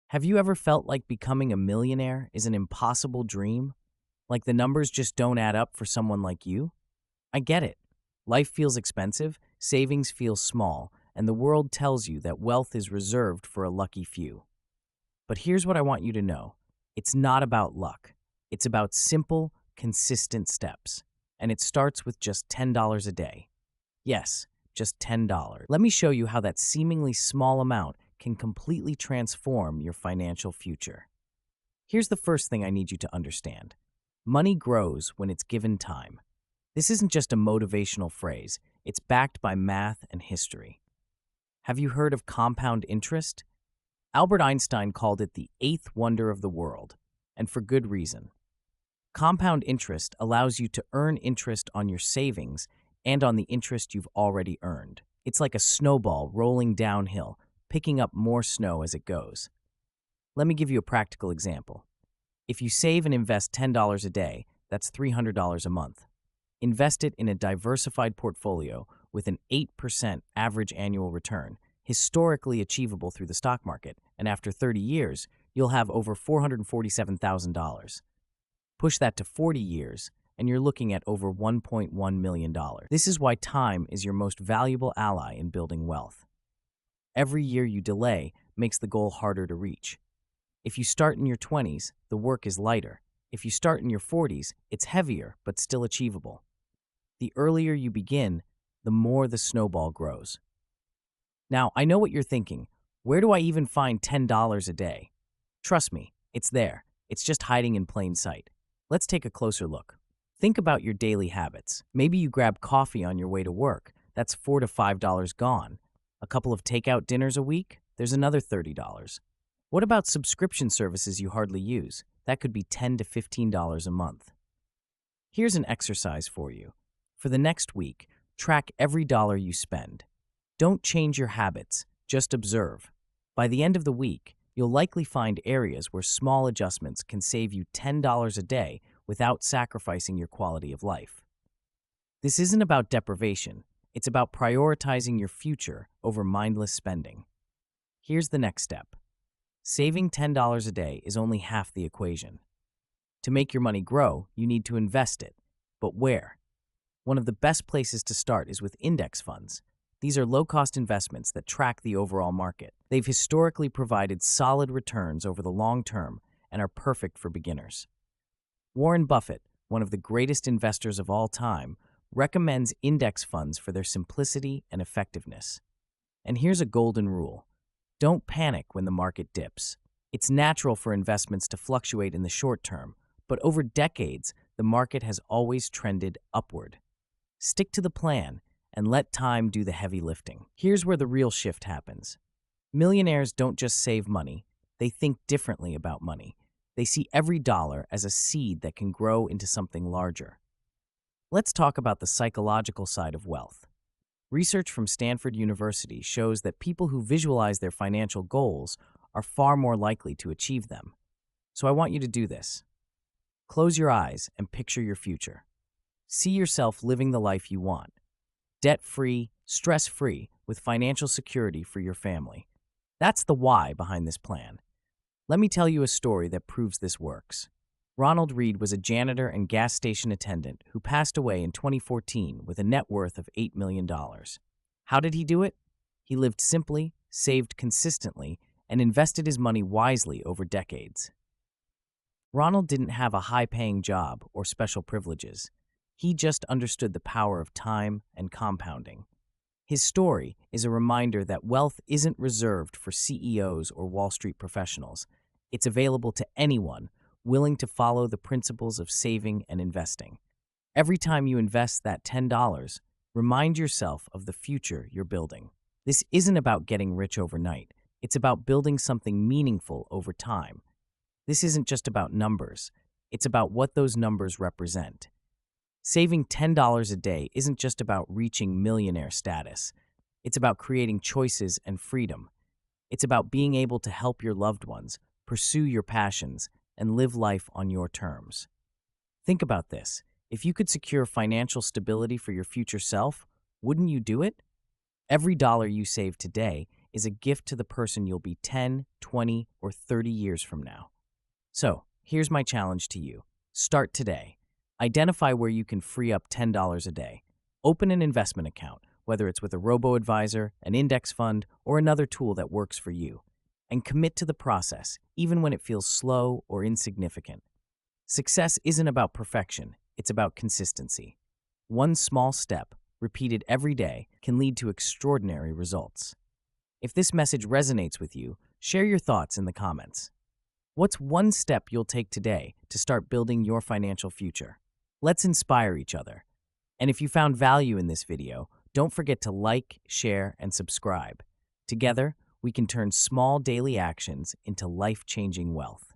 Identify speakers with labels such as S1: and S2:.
S1: Have you ever felt like becoming a millionaire is an impossible dream? Like the numbers just don't add up for someone like you? I get it. Life feels expensive, savings feel small, and the world tells you that wealth is reserved for a lucky few. But here's what I want you to know. It's not about luck. It's about simple, consistent steps. And it starts with just $10 a day. Yes, just $10. Let me show you how that seemingly small amount can completely transform your financial future. Here's the first thing I need you to understand. Money grows when it's given time. This isn't just a motivational phrase, it's backed by math and history. Have you heard of compound interest? Albert Einstein called it the eighth wonder of the world, and for good reason. Compound interest allows you to earn interest on your savings and on the interest you've already earned. It's like a snowball rolling downhill, picking up more snow as it goes. Let me give you a practical example. If you save and invest $10 a day, that's $300 a month. Invest it in a diversified portfolio with an 8% average annual return, historically achievable through the stock market, and after 30 years, you'll have over $447,000. Push that to 40 years, and you're looking at over $1.1 million. This is why time is your most valuable ally in building wealth. Every year you delay makes the goal harder to reach. If you start in your 20s, the work is lighter. If you start in your 40s, it's heavier but still achievable. The earlier you begin, the more the snowball grows. Now, I know what you're thinking. Where do I even find $10 a day? Trust me, it's there. It's just hiding in plain sight. Let's take a closer look. Think about your daily habits. Maybe you grab coffee on your way to work. That's $4 to $5 gone. A couple of takeout dinners a week? There's another $30. What about subscription services you hardly use? That could be $10 to $15 a month. Here's an exercise for you. For the next week, track every dollar you spend. Don't change your habits, just observe. By the end of the week, you'll likely find areas where small adjustments can save you $10 a day without sacrificing your quality of life. This isn't about deprivation. It's about prioritizing your future over mindless spending. Here's the next step. Saving $10 a day is only half the equation. To make your money grow, you need to invest it. But where? One of the best places to start is with index funds. These are low-cost investments that track the overall market. They've historically provided solid returns over the long term and are perfect for beginners. Warren Buffett, one of the greatest investors of all time, recommends index funds for their simplicity and effectiveness. And here's a golden rule. Don't panic when the market dips. It's natural for investments to fluctuate in the short term, but over decades, the market has always trended upward. Stick to the plan and let time do the heavy lifting. Here's where the real shift happens. Millionaires don't just save money, they think differently about money. They see every dollar as a seed that can grow into something larger. Let's talk about the psychological side of wealth. Research from Stanford University shows that people who visualize their financial goals are far more likely to achieve them. So I want you to do this. Close your eyes and picture your future. See yourself living the life you want. Debt-free, stress-free, with financial security for your family. That's the why behind this plan. Let me tell you a story that proves this works. Ronald Reed was a janitor and gas station attendant who passed away in 2014 with a net worth of $8 million. How did he do it? He lived simply, saved consistently, and invested his money wisely over decades. Ronald didn't have a high-paying job or special privileges. He just understood the power of time and compounding. His story is a reminder that wealth isn't reserved for CEOs or Wall Street professionals. It's available to anyone willing to follow the principles of saving and investing. Every time you invest that $10, remind yourself of the future you're building. This isn't about getting rich overnight. It's about building something meaningful over time. This isn't just about numbers. It's about what those numbers represent. Saving $10 a day isn't just about reaching millionaire status. It's about creating choices and freedom. It's about being able to help your loved ones, pursue your passions, and live life on your terms. Think about this. If you could secure financial stability for your future self, wouldn't you do it? Every dollar you save today is a gift to the person you'll be 10, 20, or 30 years from now. So, here's my challenge to you. Start today. Identify where you can free up $10 a day. Open an investment account, whether it's with a robo-advisor, an index fund, or another tool that works for you. And commit to the process, even when it feels slow or insignificant. Success isn't about perfection, it's about consistency. One small step, repeated every day, can lead to extraordinary results. If this message resonates with you, share your thoughts in the comments. What's one step you'll take today to start building your financial future? Let's inspire each other. And if you found value in this video, don't forget to like, share, and subscribe. Together, we can turn small daily actions into life-changing wealth.